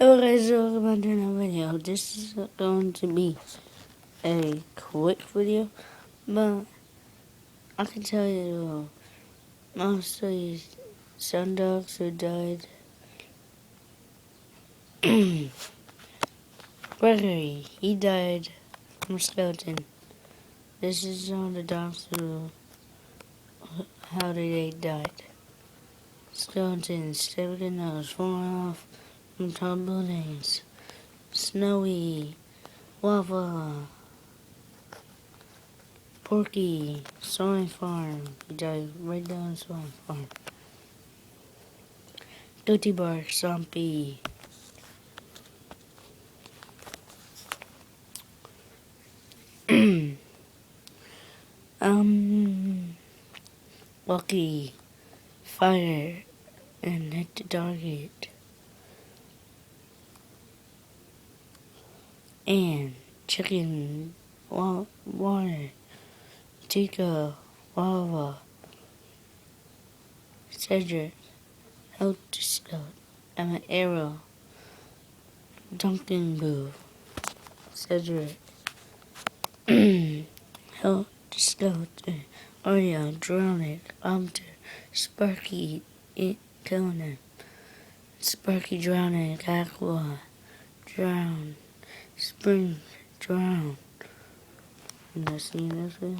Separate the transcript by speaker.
Speaker 1: Okay, so welcome to another video. This is going to be a quick video, but I can tell you mostly some dogs who died. Gregory, he died from a skeleton. This is all the dogs who, how they died. Skeletons, sticking nose, falling off from tall buildings. Snowy, lava. Porky, Soy Farm. He died right down Soy Farm. Dirty Bark, Stampy. Lucky, Fire, and hit the target. And Chicken, Water, Chica, Lava, Cedric, Health Scout, I'm an Arrow, Duncan Boo, Cedric, Health Scout, Oreo, Drowning, Opter, Sparky, killing him, Sparky drowning, Aqua, drown, Spring, drown. And that's the end of it.